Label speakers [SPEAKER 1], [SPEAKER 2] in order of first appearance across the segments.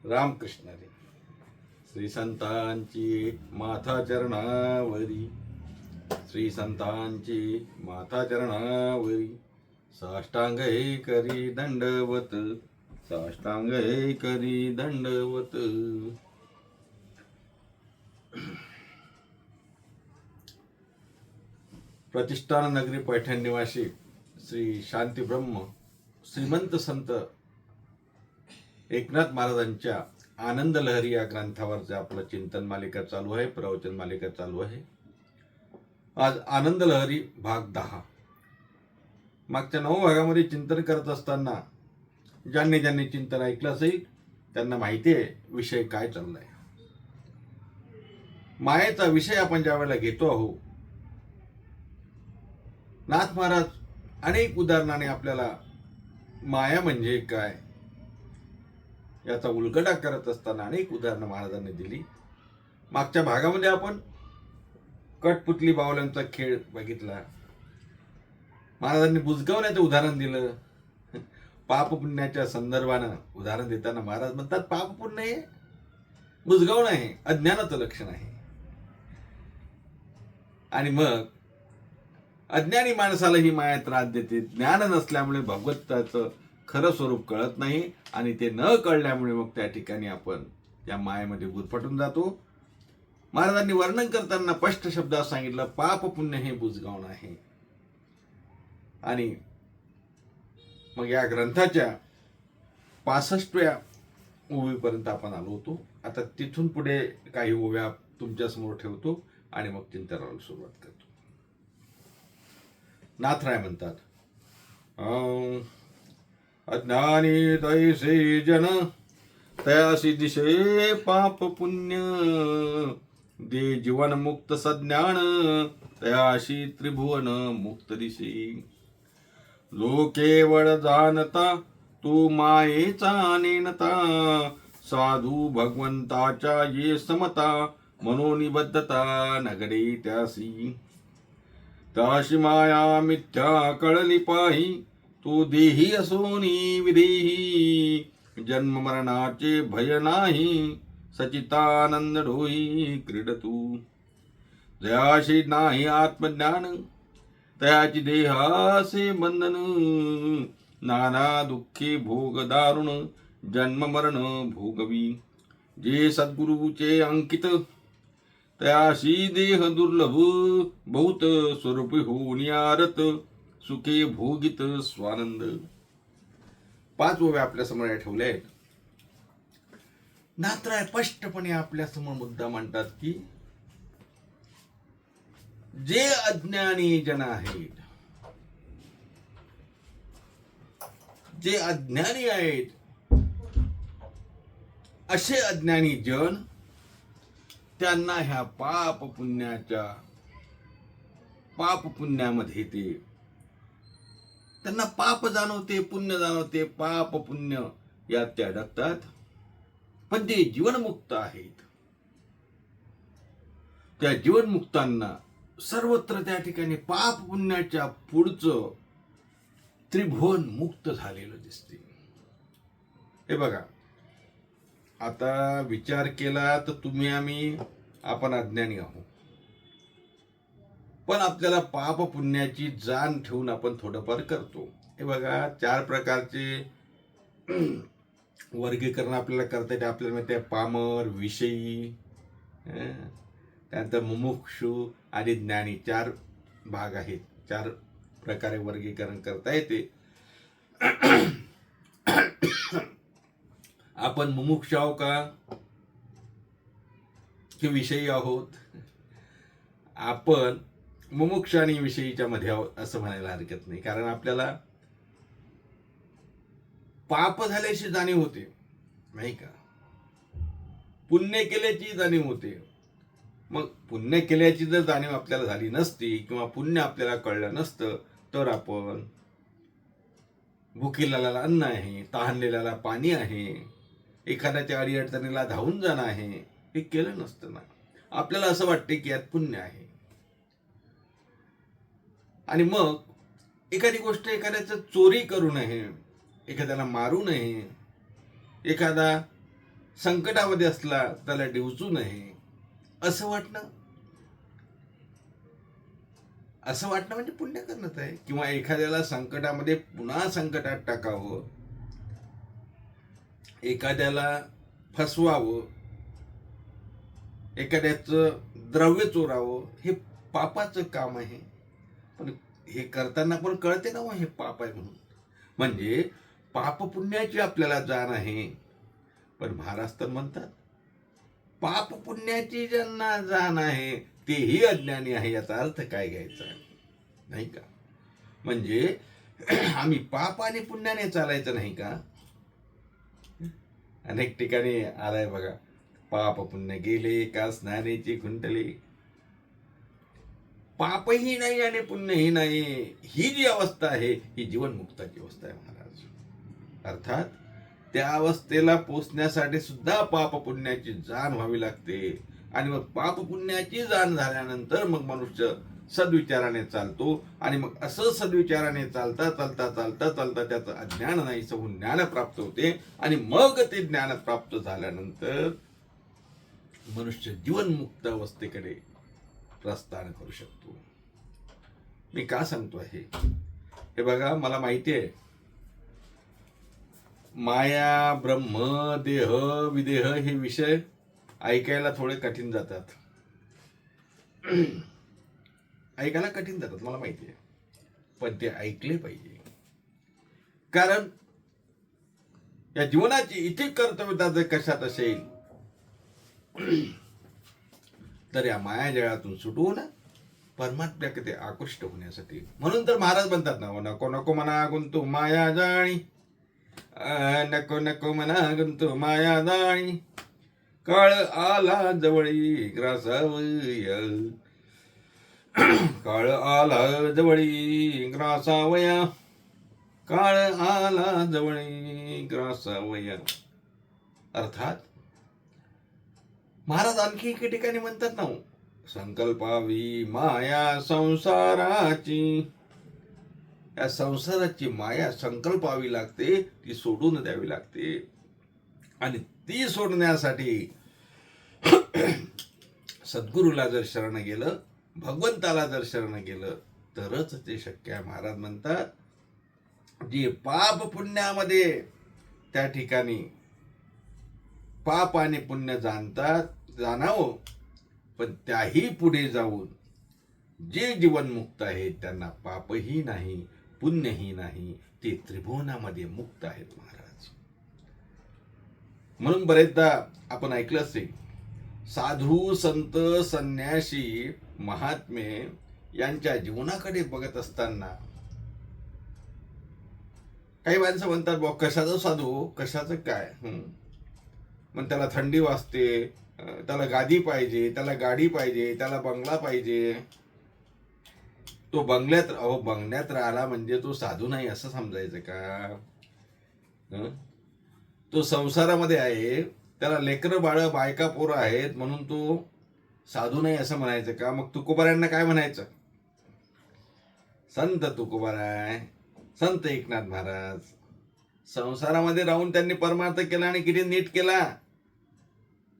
[SPEAKER 1] रामकृष्ण रे. श्री संतांची माथा चरणावरी, श्री संतांची माथा चरणावरी, साष्टांग हे करी दंडवत, साष्टांग हे करी दंडवत. प्रतिष्ठान नगरी पैठण निवासी श्री शांती ब्रह्म श्रीमंत संत एकनाथ महाराजांच्या आनंद लहरी या ग्रंथावरचे आपलं चिंतन मालिका चालू आहे, प्रवचन मालिका चालू आहे. आज आनंद लहरी भाग 10. मागच्या 9 भागामध्ये चिंतन करत असताना ज्यांनी ज्यांनी चिंतन ऐकलं असेल त्यांना माहिती आहे विषय काय चाललाय. मायेचा विषय आपण ज्या वेळेला घेतो आहोत, नाथ महाराज अनेक उदाहरणाने आपल्याला माया म्हणजे काय याचा उलगडा करत असताना अनेक उदाहरणं महाराजांनी दिली. मागच्या भागामध्ये आपण कठपुतली बावल्यांचा खेळ बघितला. महाराजांनी बुजगावण्याचं उदाहरण दिलं. पाप पुण्याच्या संदर्भानं उदाहरण देताना महाराज म्हणतात पाप पुण्य हे बुजगावणं आहे, अज्ञानाचं लक्षण आहे. आणि मग अज्ञानी माणसाला ही माया त्रास देते. ज्ञान नसल्यामुळे भगवंताचं खरं स्वरूप कळत नाही आणि ते न कळल्यामुळे मग त्या ठिकाणी आपण त्या मायेमध्ये गुरफटून जातो. महाराजांनी वर्णन करताना स्पष्ट शब्दात सांगितलं पाप पुण्य हे बुजगावणं आहे. आणि मग या ग्रंथाच्या 65व्या ओवीपर्यंत आपण आलो होतो. आता तिथून पुढे काही ओव्या तुमच्या समोर ठेवतो आणि मग चिंतनाला सुरुवात करतो. नाथराय म्हणतात, अज्ञानी तैसे जन तयासी दिशे पाप पुण्य, दे जीवन मुक्त सज्ञान तयाशी त्रिभुवन मुक्त दिशे. जो केवळ जाणता तू मायेचा नेनता, साधू भगवंताच्या ये समता, मनोनिबद्धता नगरे त्यासी. त्याशी माया मिथ्या कळली पाही, तू देही असोनी विदेही, जन्म मरणाचे भय नाही, सचितानंद ढोई क्रीडतू. जयाशी नाही आत्मज्ञान, तयाची देहासे बंधन, नाना दुःखी भोग दारुण, जन्म मरण भोगवी. जे सद्गुरूचे अंकित, तयाशी देह दुर्लभ, बहुत स्वरूपी होऊन आरत, सुखे भोगित स्वानंद. 5 ओव्या आपल्या समोर ठेवल्या आहेत. नाथराय स्पष्टपणे आपल्या समोर मुद्दा मांडतात की जे अज्ञानी जन आहेत, जे अज्ञानी आहेत, असे अज्ञानी जन त्यांना ह्या पाप पुण्यामध्ये त्यांना पाप जाणवते, पुण्य जाणवते. पाप पुण्य यात ते अडकतात. पण जे जीवनमुक्त आहेत, त्या जीवनमुक्तांना सर्वत्र त्या ठिकाणी पाप पुण्याच्या पुढचं त्रिभुवन मुक्त झालेलं दिसते. हे बघा, आता विचार केला तर तुम्ही आपण अज्ञानी आहोत, पण आपल्याला पाप पुण्याची जाण ठेवून आपण थोडंफार करतो. हे बघा, 4 प्रकारचे वर्गीकरण आपल्याला करता येते. आपल्याला माहिती आहे पामर, विषयी, त्यानंतर मुमुक्षु आणि ज्ञानी 4 भाग आहेत. 4 प्रकारे वर्गीकरण करता येते. आपण मुमुक्षु आहोत का की विषयी आहोत? आपण मुमुक्ष आणि विषयीच्या मध्ये आहोत असं म्हणायला हरकत नाही. कारण आपल्याला पाप झाल्याची जाणीव होते, नाही का? पुण्य केल्याची जाणीव होते. मग पुण्य केल्याची जर जाणीव आपल्याला झाली नसती किंवा पुण्य आपल्याला कळलं नसतं तर आपण भुकेल्याला अन्न आहे, तहानलेल्याला पाणी आहे, एखाद्याच्या अडीअडचणीला धावून जाणं आहे, हे केलं नसतं ना. आपल्याला असं वाटते की यात पुण्य आहे. आणि मग एखादी गोष्ट, एखाद्याचं चोरी करू नये, एखाद्याला मारू नये, एखादा संकटामध्ये असला त्याला डिवचू नये असं वाटणं म्हणजे पुण्य करणंच आहे. किंवा एखाद्याला संकटामध्ये पुन्हा संकटात टाकावं, एखाद्याला फसवावं, एखाद्याचं द्रव्य चोरावं, हे पापाचं काम आहे. पण हे करताना पण कळते ना हे पाप आहे म्हणून. म्हणजे पाप पुण्याची आपल्याला जाण आहे. पण महाराज तर म्हणतात पाप पुण्याची ज्यांना जाण आहे तेही अज्ञानी आहे. याचा अर्थ काय घ्यायचा नाही का? म्हणजे आम्ही पाप आणि पुण्याने चालायचं नाही का? अनेक ठिकाणी आलाय बघा, पाप पुण्य गेले का स्नानेची खुंटले. पापही नाही आणि पुण्यही नाही, ही जी अवस्था आहे ही जीवनमुक्ताची अवस्था आहे महाराज. अर्थात त्या अवस्थेला पोचण्यासाठी सुद्धा पाप पुण्याची जाण व्हावी लागते. आणि मग पाप पुण्याची जाण झाल्यानंतर मग मनुष्य सद्विचाराने चालतो. आणि मग असं सद्विचाराने चालता चालता चालता चालता त्याचं अज्ञान नाही होऊन ज्ञान प्राप्त होते. आणि मग ते ज्ञान प्राप्त झाल्यानंतर मनुष्य जीवनमुक्त अवस्थेकडे प्रस्थान करू शकतो. मी का सांगतो हे बघा, मला माहिती आहे माया, ब्रह्म, देह, विदेह हे विषय ऐकायला थोडे कठीण जातात. ऐकायला कठीण जातात, मला माहिती आहे. पण ते ऐकले पाहिजे. कारण या जीवनाची इथे कर्तव्यता जर कशात असेल तर या माया जगातून सुटून परमात्म्याकडे आकृष्ट होण्यासाठी. म्हणून तर महाराज म्हणतात ना, नको नको मना गुंतू माया जाणी, नको नको मना गुंतू माया जाणी, काळ आला जवळी ग्रासावया, काळ आला जवळी ग्रासावया, काळ आला जवळी ग्रासावया. अर्थात महाराज आणखी एके ठिकाणी म्हणतात ना, संकल्पावी माया संसाराची. या संसाराची माया संकल्पावी लागते, ती सोडून द्यावी लागते. आणि ती सोडण्यासाठी सद्गुरूला जर शरण गेलं, भगवंताला जर शरण गेलं तरच ते शक्य आहे. महाराज म्हणतात जे पाप पुण्यामध्ये त्या ठिकाणी पाप आणि पुण्य जाणावं, पण त्याही पुढे जाऊन जे जीवनमुक्त आहेत त्यांना पापही नाही पुण्यही नाही, ते त्रिभुवनामध्ये मुक्त आहेत महाराज. म्हणून बरेचदा आपण ऐकलं असेल, साधू संत संन्यासी महात्मे यांच्या जीवनाकडे बघत असताना काही माणसं म्हणतात, बा कशाचं साधू, कशाचं काय, मग त्याला थंडी वाजते, त्याला गादी पाहिजे, त्याला गाडी पाहिजे, त्याला बंगला पाहिजे. तो बंगल्यात राहिला म्हणजे तो साधू नाही असं समजायचं का? तो संसारामध्ये आहे, त्याला लेकरं बाळ बायका पोरं आहेत म्हणून तो साधू नाही असं म्हणायचं का? मग तुकोबारायांना काय म्हणायचं? संत तुकोबाराय, संत एकनाथ महाराज. संसारामध्ये राहून त्यांनी परमार्थ केला आणि किती नीट केला.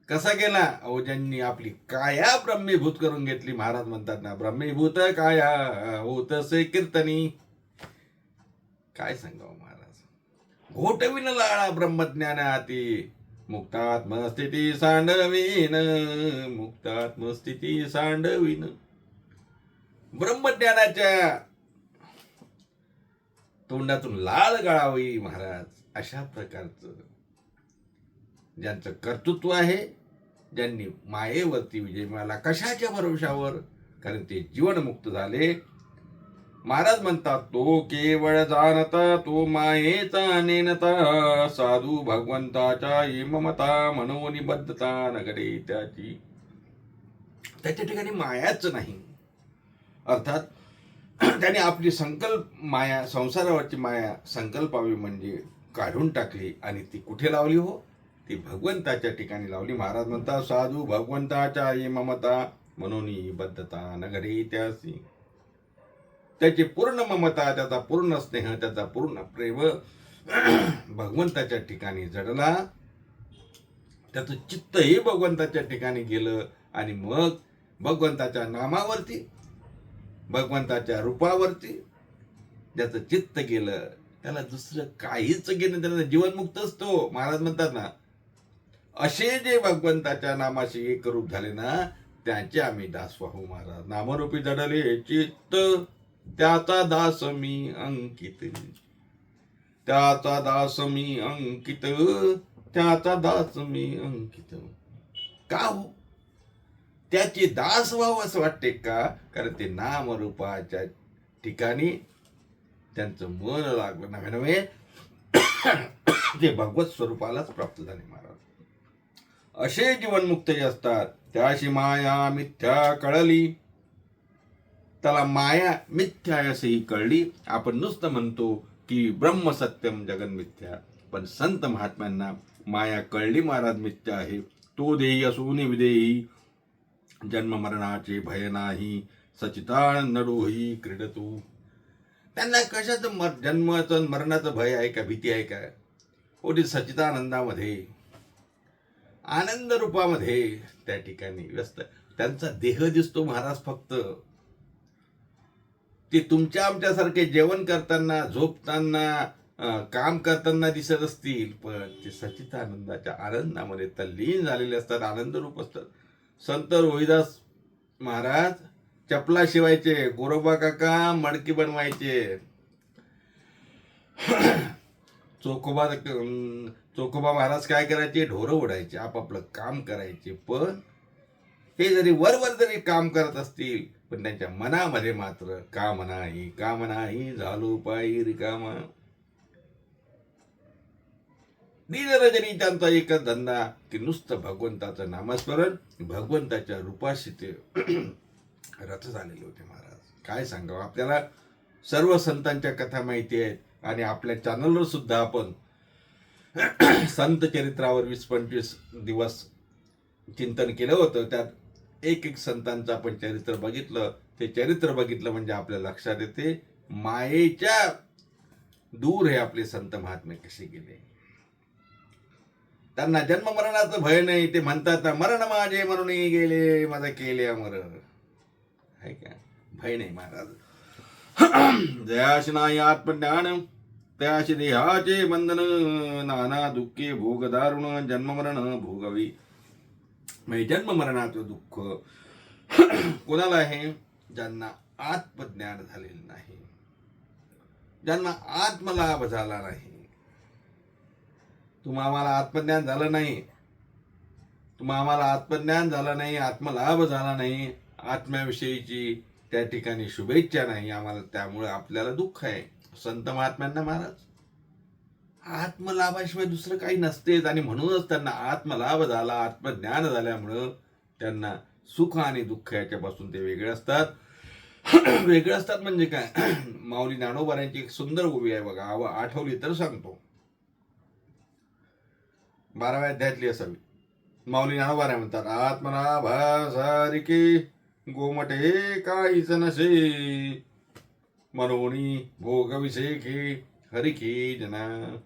[SPEAKER 1] कसा केला? ज्यांनी आपली काया ब्रह्मीभूत करून घेतली. महाराज म्हणतात ना, ब्रह्मीभूत काया होतसे कीर्तनी. काय सांगावं महाराज, घोटविन लाळा ब्रह्मज्ञानाती, मुक्तात्मस्थिती सांडवीन, मुक्तात्मस्थिती सांडवीन. ब्रह्मज्ञानाच्या तोंडातून लाळ गळावी महाराज. अशा प्रकारचं ज्यांचं कर्तृत्व आहे, ज्यांनी मायेवरती विजय मिळाला. कशाच्या भरोशावर? कारण ते जीवनमुक्त झाले. महाराज म्हणतात, तो केवळ जाणता तो मायेचा नेनता, साधू भगवंताच्या ममता मनोनिबद्धता नगरे त्याची. त्याच्या ठिकाणी मायाच नाही. अर्थात त्याने आपली माया, संसारावरची माया संकल्पावी म्हणजे काढून टाकली. आणि ती कुठे लावली हो? ती भगवंताच्या ठिकाणी लावली. महाराज म्हणतात, साधू भगवंताच्या ममता मनोनिबद्धता नगरे त्यासी. त्याची पूर्ण ममता, त्याचा पूर्ण स्नेह, त्याचा पूर्ण प्रेम भगवंताच्या ठिकाणी जडला. त्याचं चित्तही भगवंताच्या ठिकाणी गेलं आणि मग भगवंताच्या नामावरती, भगवंताच्या रूपावरती ज्याचं चित्त गेलं त्याला दुसरं काहीच घेणं त्याला जीवनमुक्त असतो. महाराज म्हणतात ना, असे जे भगवंताच्या नामाशी एक रूप झाले ना त्यांचे आम्ही दास वाहू. महाराज नामरूपी जडले चित्त त्याचा दास मी अंकित, त्याचा दास मी अंकित, त्याचा दास मी अंकित. का हो त्याचे दास व्हावं असं वाटते का? कारण ते नामरूपाच्या ठिकाणी त्यांचं मन लागलं नव्हे नव्हे ते भगवत स्वरूपालाच प्राप्त झाले. महाराज असे जीवनमुक्त जे असतात त्याशी माया मिथ्या कळली, त्याला माया मिथ्या असेही कळली. आपण नुसतं म्हणतो की ब्रह्म सत्यम जगन मिथ्या, पण संत महात्म्यांना माया कळली महाराज मिथ्या आहे. तो देही असून विदेही, जन्म मरणाचे भय नाही, सचितानंद डोही क्रीडतू. त्यांना कशाचं जन्माचं मरणाचं भय आहे का, भीती आहे का? ओटी सचितानंदामध्ये आनंद रूपामध्ये त्या ठिकाणी व्यस्त. त्यांचा देह दिसतो महाराज फक्त. ते तुमच्या आमच्यासारखे जेवण करताना, झोपताना, काम करताना दिसत असतील, पण ते सच्चिदानंदाच्या आनंदामध्ये तल्लीन झालेले असतात, आनंद रूप असतात. संत रोहिदास महाराज चपला शिवायचे, गोरोबा काका मडकी बनवायचे, चोखोबा महाराज काय करायचे, ढोरं ओढायचे, आपापलं काम करायचे. पण हे जरी वरवर जरी काम करत असतील, पण त्यांच्या मनामध्ये मात्र काम नाही, काम नाही, झालो पायी रिकामा. दिनरजनी त्यांचा एकच धंदा की नुसतं भगवंताचं नामस्मरण, भगवंताच्या रूपाशी ते रथ झालेले होते. महाराज काय सांगावं आपल्याला. सर्व संतांच्या कथा माहिती आहेत आणि आपल्या चॅनलवर सुद्धा आपण संत चरित्रावर 20-25 दिवस चिंतन केलं होतं. त्यात एक संतांचं आपण चरित्र बघितलं. ते चरित्र बघितलं म्हणजे आपल्या लक्षात येते मायेच्या दूर हे आपले संत महात्मे कसे गेले. त्यांना जन्म मरणाचं भय नाही. ते म्हणतात मरण माझे म्हणून गेले, माझा केले अमर. आहे का? भय नाही महाराज. जयाशी नाही आत्मज्ञान, त्याशी देहाचे बंधन, नाना दुःखे भोग दारुण, जन्म मरण भोगावी. म्हणजे जन्म मरणाचं दुःख कोणाला आहे? ज्यांना आत्मज्ञान झालेलं नाही, ज्यांना आत्मलाभ झाला नाही. आम्हाला आत्मज्ञान झालं नाही, आम्हाला आत्मज्ञान झालं नाही, आत्मलाभ झाला नाही, आत्म्याविषयीची त्या ठिकाणी शुभेच्छा नाही आम्हाला, त्यामुळे आपल्याला दुःख आहे. संत महात्म्यांना महाराज आत्मलाभाशिवाय दुसरं काही नसतेच. आणि म्हणूनच त्यांना आत्मलाभ झाला, आत्मज्ञान झाल्यामुळं त्यांना सुख आणि दुःख याच्यापासून ते वेगळे असतात. वेगळे असतात म्हणजे काय? माऊली ज्ञानोबा यांची एक सुंदर उभी आहे बघा, आठवली तर सांगतो. 12व्या अध्यायातली असावी. माऊली ज्ञानोबा म्हणतात, आत्मलाभासारिके गोमटे काहीच नसे, मनोनी भोग विषयके हरिके जना.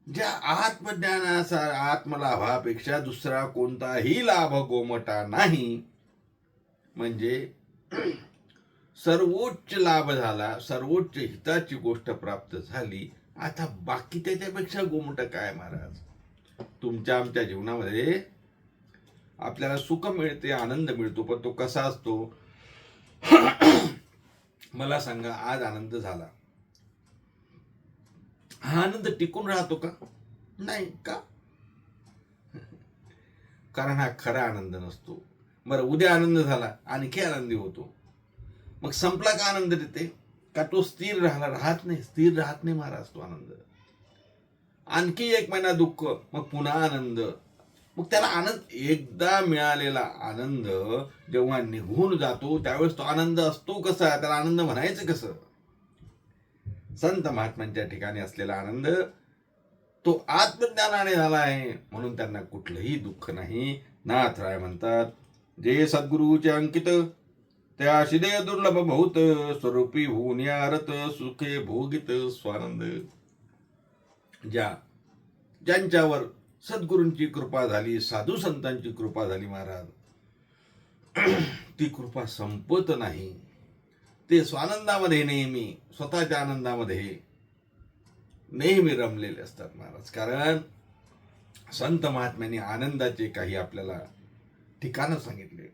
[SPEAKER 1] ज्या आत्मज्ञानाचा आत्मलाभापेक्षा दुसरा कोणताही लाभ गोमटा नाही. म्हणजे सर्वोच्च लाभ झाला, सर्वोच्च हिताची गोष्ट प्राप्त झाली. आता बाकी त्याच्यापेक्षा गोमट काय महाराज? तुमच्या आमच्या जीवनामध्ये आपल्याला सुख मिळते, आनंद मिळतो, पण तो कसा असतो? मला सांगा, आज आनंद झाला, हा आनंद टिकून राहतो का? नाही का? कारण हा खरा आनंद नसतो. बरं, उद्या आनंद झाला, आणखी आनंदी होतो, मग संपला का आनंद देते का? तो स्थिर राहत नाही, स्थिर राहत नाही महाराज तो आनंद. आणखी 1 महिना दुःख, मग पुन्हा आनंद. मग त्याला आनंद, एकदा मिळालेला आनंद जेव्हा निघून जातो त्यावेळेस तो आनंद असतो कसा? त्याला आनंद म्हणायचं कसं? संत महात्म्यांच्या ठिकाणी असलेला आनंद तो आत्मज्ञानाने झाला आहे, म्हणून त्यांना कुठलंही दुःख नाही. नाथराय म्हणतात, जे सद्गुरूचे अंकित त्या शिदे दुर्लभ बहुत, स्वरूपी होऊन यारत सुखे भोगित स्वानंद. ज्यांच्यावर सद्गुरूंची कृपा झाली, साधू संतांची कृपा झाली महाराज. ती कृपा संपत नाही. ते स्वानंदामध्ये नेहमी, स्वतःच्या आनंदामध्ये नेहमी रमलेले असतात महाराज. कारण संत महात्म्यांनी आनंदाचे काही आपल्याला ठिकाणं सांगितले.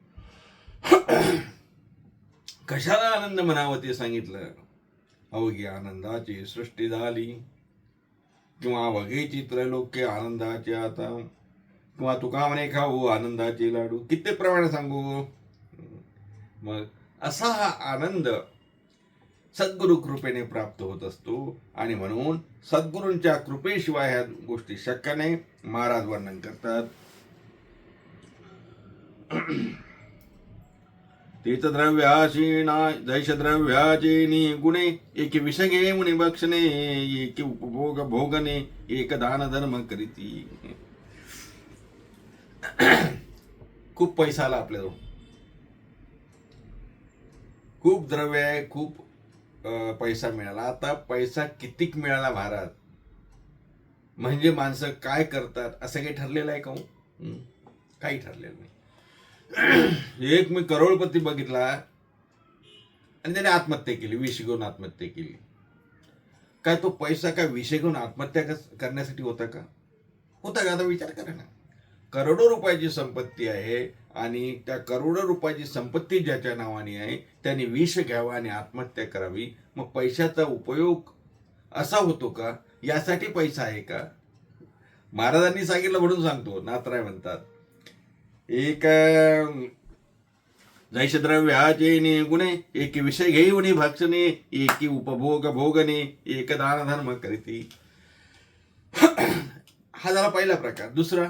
[SPEAKER 1] कशाला आनंद म्हणावं ते सांगितलं. अवघी आनंदाची सृष्टी झाली, किंवा वघेची त्रैलोक्य आनंदाचे आता, किंवा तुका म्हणे खाऊ आनंदाचे लाडू. किती प्रमाणे सांगू. मग असा हा आनंद सद्गुरु कृपेने प्राप्त होत असतो. आणि म्हणून सद्गुरूंच्या कृपेशिवाय ह्या गोष्टी शक्य नाही. महाराज वर्णन करतात, तीर्थद्रव्याशीना जैश द्रव्याचे गुणे, एक विषय घे मुनी बक्षणे, एक उपभोग भोगणे, एक दान धर्म करीती. खूप पैसा आला आपल्याजवळ, खूप द्रव्य आहे, खूप पैसा मिळाला. आता पैसा कितीक मिळाला महाराज, म्हणजे माणसं काय करतात असं काही ठरलेलं आहे का? काही ठरलेलं नाही. एक मी करोडपती बघितला आणि त्याने आत्महत्या केली, विष घेऊन आत्महत्या केली. काय तो पैसा काय विषय घेऊन आत्महत्या करण्यासाठी होता का? होता का? आता विचार करा ना. करोडो रुपयाची संपत्ती आहे आणि त्या करोडो रुपयाची संपत्ती ज्याच्या नावाने आहे त्याने विष घ्यावा आणि आत्महत्या करावी. मग पैशाचा उपयोग असा होतो का? यासाठी पैसा आहे का? महाराजांनी सांगितलं म्हणून सांगतो. नाथराय म्हणतात, एक जैश द्रव्याचे गुणे, एक विषय घेऊन भक्षणे, एक उपभोग भोगणे, एक दान धर्म करीती. हा झाला पहिला प्रकार. दुसरा,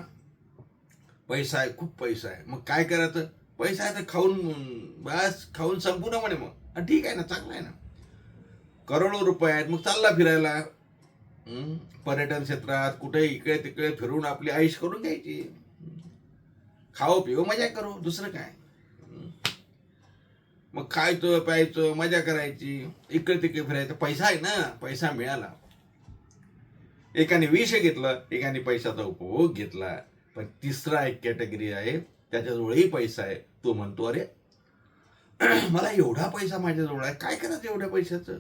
[SPEAKER 1] पैसा आहे, खूप पैसा आहे, मग काय करायचं? पैसा आहे तर खाऊन, बस खाऊन संपू ना म्हणे. मग ठीक आहे ना, चांगलं आहे ना. करोडो रुपये आहेत, मग चालला फिरायला पर्यटन क्षेत्रात, कुठे इकडे तिकडे फिरून आपली आयुष करून घ्यायची. खाओ पिओ मजा करू, दुसरं काय. मग खायचं प्यायचं मजा करायची, इकडे तिकडे फिरायचं. पैसा आहे ना, पैसा मिळाला. एकाने विष घेतलं, एकाने पैशाचा उपभोग घेतला. पण तिसरा एक कॅटेगरी आहे, त्याच्याजवळही पैसा आहे. तो म्हणतो, अरे मला एवढा पैसा माझ्याजवळ आहे, काय करायचं एवढ्या पैशाचं?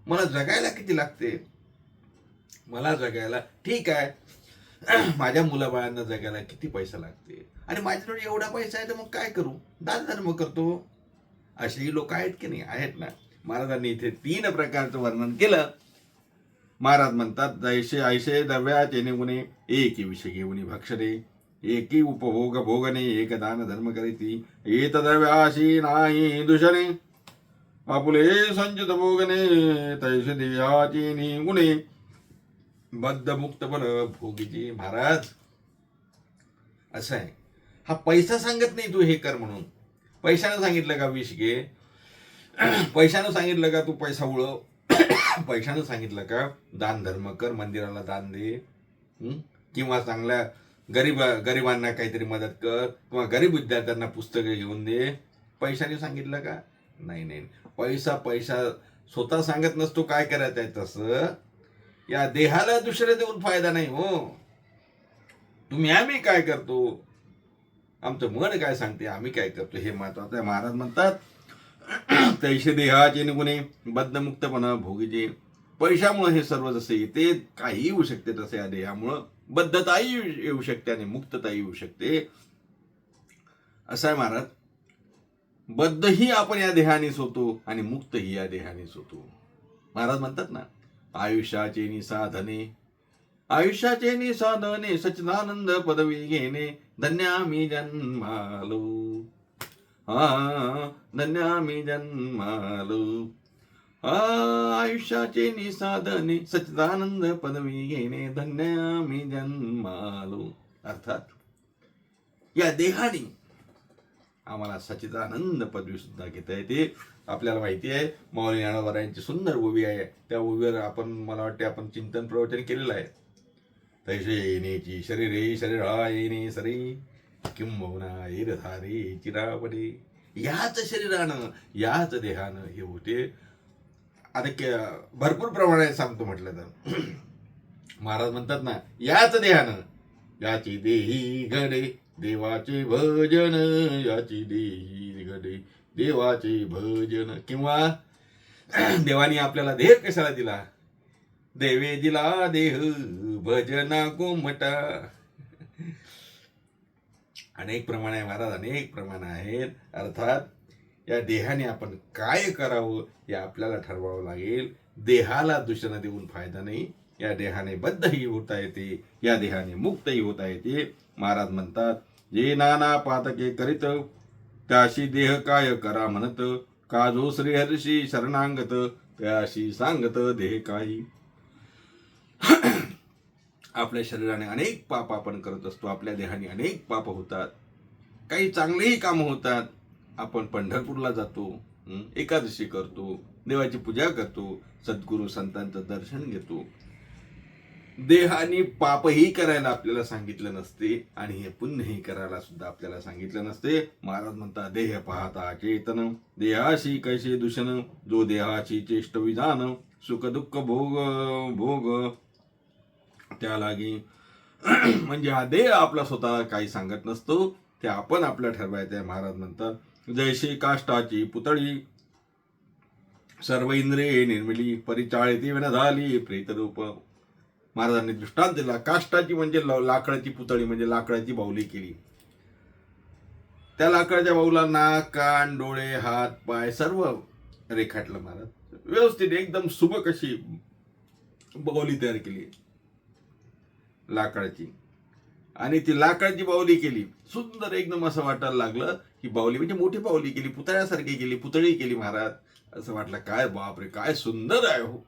[SPEAKER 1] मला जगायला किती लागते? मला जगायला ठीक आहे, माझ्या मुलाबाळांना जगायला किती पैसा लागते, आणि माझ्याजवळ एवढा पैसा आहे तर मग काय करू? दान धर्म करतो. असेही लोक आहेत की नाही? आहेत ना. महाराजांनी इथे 3 प्रकारचं वर्णन केलं. महाराज म्हणतात, जैसे ऐसे द्रव्याचे गुणे, एकी विषय घेऊन भक्षणे, एकी उपभोग भोगणे, एक दान धर्म करीती. येत द्रव्याशी नाही दूषणे, आपुले संचित भोगणे, तैसे देहाचे गुणे, बद्ध मुक्त पण भोगीची. महाराज असं आहे, हा पैसा सांगत नाही तू हे कर म्हणून. पैशानं सांगितलं का विष घे? पैशानं सांगितलं का तू पैसा उडव? पैशानं सांगितलं का दान धर्म कर, मंदिराला दान दे, किंवा चांगल्या गरिबांना काहीतरी मदत कर, किंवा गरीब विद्यार्थ्यांना पुस्तकं घेऊन दे? पैशाने सांगितलं का? नाही नाही. पैसा स्वतः सांगत नसतो काय करायचं आहे. तसं या देहाला दुसरे देऊन फायदा नाही हो. आम्ही काय करतो, आमचं मन काय सांगते, आम्ही काय करतो हे महत्वाचं आहे. महाराज म्हणतात, तैसे देहाचे गुणे, बद्धमुक्तपणा भोगीचे. पैशामुळे हे सर्व जसे येते, काही येऊ शकते, तसे या देहामुळं बद्धताही येऊ शकते आणि मुक्तताही येऊ शकते. असं आहे महाराज. बद्धही आपण या देहानेच होतो आणि मुक्तही या देहानेच होतो. महाराज म्हणतात ना, आयुष्याचे निसाधने सच्चिदानंद पदवी घेणे, धन्यामी जन्मालो, धन्यामी जन्मालो. आयुष्याचे निसाधने सच्चिदानंद पदवी घेणे, धन्यामी जन्मालो. अर्थात या देहाने आम्हाला सच्चिदानंद पदवी सुद्धा घेता येते. आपल्याला माहिती आहे, मौली ज्ञानोबा सुंदर ओवी आहे. त्या ओवीवर मला वाटते आपण चिंतन प्रवचन केलेलं आहे. तैसे येण्याची शरीरे शरीरा येणे सरी, किंबहुना ऐरधारे चिरावडे. याच शरीरानं, याच देहानं हे होते. आता भरपूर प्रमाणात सांगतो म्हटलं तर, महाराज म्हणतात ना, याच देहानं, याची देही घडे देवाचे भजन, याची देही घडे देवाचे भजन. किंवा देवाने आपल्याला देह कशाला दिला? देवे दिला देह भजना गोमटा. अनेक प्रमाण आहे महाराज, अनेक प्रमाण आहेत. अर्थात या देहाने आपण काय करावं हे आपल्याला ठरवावं लागेल. देहाला दूषण देऊन फायदा नाही. या देहाने बद्धही होता येते, या देहाने मुक्तही होता येते. महाराज म्हणतात, जे नाना पातके करीत त्याशी देह काय करा म्हणत, का जो श्रीहर्षी शरणांगत त्याशी सांगत देह काही. आपल्या शरीराने अनेक पाप आपण करत असतो, आपल्या देहाने अनेक पाप होतात, काही चांगलेही काम होतात. आपण पंढरपूरला जातो, एकादशी करतो, देवाची पूजा करतो, सद्गुरू संतांचं दर्शन घेतो. देहाने पापही करायला आपल्याला सांगितलं नसते आणि हे पुण्यही करायला सुद्धा आपल्याला सांगितलं नसते. महाराज म्हणतात, देह पाहता चेतन देहाशी कैसे दूषण, जो देहाची चेष्ट विधान सुख दुःख भोग भोग त्या लागी. म्हणजे हा देह आपला स्वतः काही सांगत नसतो, ते आपण आपल्या ठरवायचं. महाराज म्हणतात, जैशी काष्टाची पुतळी सर्व इंद्रिये निर्मिली, परिचाळिती विना झाली प्रेतरूप. महाराजांनी दृष्टांत दिला. काष्टाची म्हणजे लाकडाची पुतळी, म्हणजे लाकडाची बाहुली केली. त्या लाकडाच्या बाहुला नाक कान डोळे हात पाय सर्व रेखाटलं. महाराज व्यवस्थित एकदम सुबक अशी बाहुली तयार केली लाकडाची, आणि ती लाकडाची बाहुली केली. सुंदर एकदम असं वाटायला लागलं की बाहुली म्हणजे मोठी बाहुली केली, पुतळ्यासारखी केली, पुतळी केली. महाराज असं वाटलं, काय बापरे काय सुंदर आहे हो.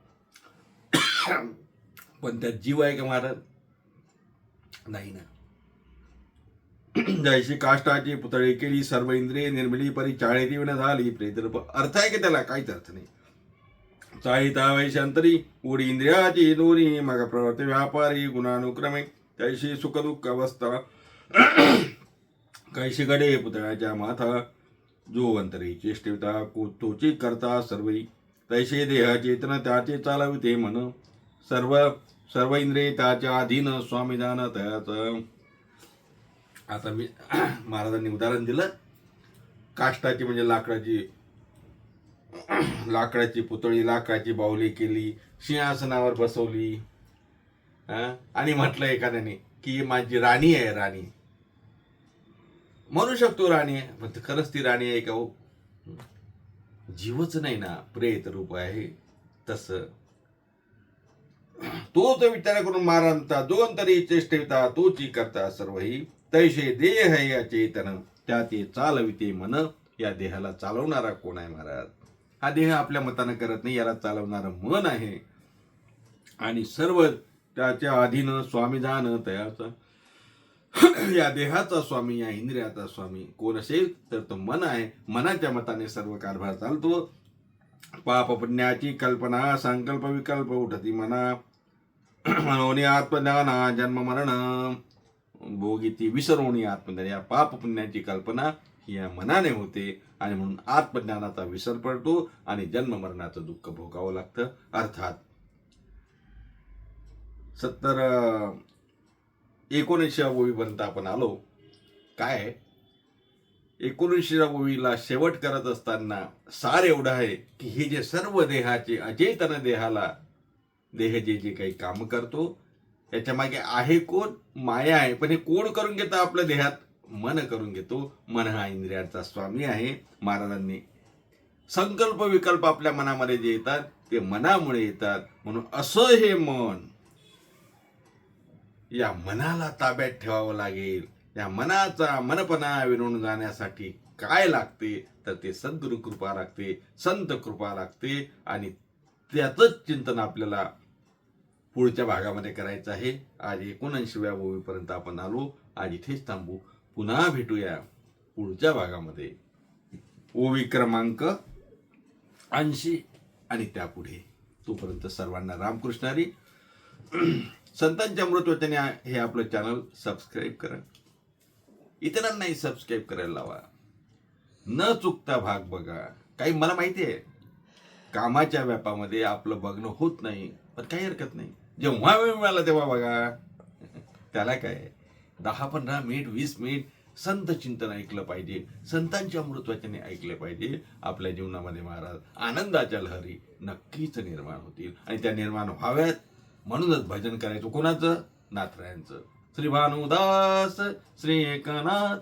[SPEAKER 1] पण त्यात जीव आहे का महाराज? नाही ना. जैशी काष्टाची पुतळी केली सर्व इंद्रिये निर्मिली, परिचाळिती विना झाली प्रेतरूप. अर्थ आहे की त्याला? काहीच अर्थ नाही. चाळिता वैशांतरी उडी इंद्रियाची दोरी, मग प्रवृत्ती व्यापारी गुणानुक्रमे कैशी सुख दुःख अवस्था. कैशी घडे पुतळ्याच्या माथा, जो अंतरी चेष्टिता तोची करता सर्वई. तैसे देह चेतन त्याचे चालविते मन, सर्व सर्व इंद्रिय त्याच्या अधीन स्वामीदान तयाच. आता मी महाराजांनी उदाहरण दिलं. काष्टाची म्हणजे लाकडाची पुतळी, लाकडाची बाहुली केली, सिंहासनावर बसवली, आणि म्हटलं एखाद्याने की माझी राणी आहे. राणी म्हणू शकतो राणी आहे, पण खरंच ती राणी आहे का हो? जीवच नाही ना, प्रेत रूप आहे. तसं तोच विचार करून महाराज, जो अंतरी चेष्टिता तोची करता सर्वही. तैसे देह या चेतन त्या ते चालविते मन. या देहाला चालवणारा कोण आहे महाराज? हा देह आपल्या मतानं करत नाही, याला चालवणारं मन आहे. आणि सर्व त्याच्या अधीन स्वामीदान तयाचा. या देहाचा स्वामी, या इंद्रियाचा स्वामी कोण असेल तर तो मन आहे. मनाच्या मताने सर्व कारभार चालतो. पाप पुण्याची कल्पना संकल्प विकल्प उठती मना, मनोनी आत्मज्ञाना जन्म मरण भोगिती विसरोणी आत्मज्ञान. या पाप पुण्याची कल्पना ही या मनाने होते, आणि म्हणून आत्मज्ञानाचा विसर पडतो आणि जन्म मरणाचं दुःख भोगावं लागतं. अर्थात 19व्या ओवीपर्यंत आपण आलो. काय 19व्या ओवीला शेवट करत असताना सार एवढं आहे की हे जे सर्व देहाचे अचेतन देहाला देह जे जे काही काम करतो याच्या मागे आहे कोण? माया आहे. पण हे कोण करून घेतं आपल्या देहात? मन करून घेतो. मन हा इंद्रियाचा स्वामी आहे. महाराजांनी संकल्प विकल्प आपल्या मनामध्ये जे येतात ते मनामुळे येतात. म्हणून असं हे मन, या मनाला ताब्यात ठेवावं लागेल. या मनाचा मनपणा विरून जाण्यासाठी काय लागते तर ते सद्गुरु कृपा लागते, संत कृपा लागते. आणि त्याचंच चिंतन आपल्याला पुढच्या भागामध्ये करायचं आहे. आज 79व्या ओवीपर्यंत आपण आलो. आज इथेच थांबू. पुन्हा भेटूया पुढच्या भागामध्ये, ओवी क्रमांक 80 आणि त्यापुढे. तोपर्यंत सर्वांना रामकृष्ण हरी. संतांच्या अमृतवचने हे आपलं चॅनल सबस्क्राईब करा. इतरांनाही सबस्क्राईब करायला लावा. न चुकता भाग बघा. काही मला माहिती आहे कामाच्या व्यापामध्ये आपलं बघणं होत नाही, पण काही हरकत नाही. जेव्हा वेळ मिळाला तेव्हा बघा. त्याला काय, 10-15 मिनिट 20 मिनिट संत चिंतन ऐकलं पाहिजे, संतांच्या अमृतवचने ऐकले पाहिजे. आपल्या जीवनामध्ये महाराज आनंदाच्या लहरी नक्कीच निर्माण होतील आणि त्या निर्माण व्हाव्यात म्हणूनच भजन करायचं. कोणाचं? नाथरायांचं. श्री भानुदास श्री एकनाथ,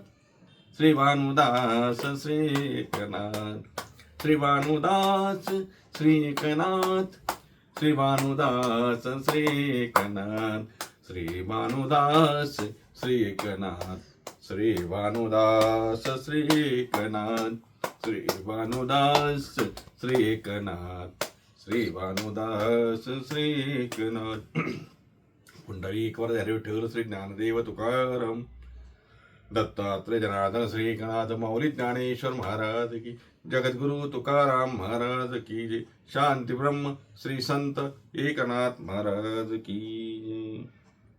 [SPEAKER 1] श्री भानुदास श्री एकनाथ, श्री भानुदास श्री एकनाथ, श्री भानुदास श्री एकनाथ, श्री भानुदास श्री एकनाथ, श्री भानुदास श्री एकनाथ, श्री भानुदास श्री एकनाथ, श्री भानुदास श्री एकनाथ. पुंडरीकवर हरिव ठेवलं श्री ज्ञानदेव तुकाराम, दत्तात्रय जनार्दन श्री एकनाथ माऊली ज्ञानेश्वर महाराज की, जगद्गुरु तुकाराम महाराज की जय. शांती ब्रह्म श्री संत एकनाथ महाराज की जय.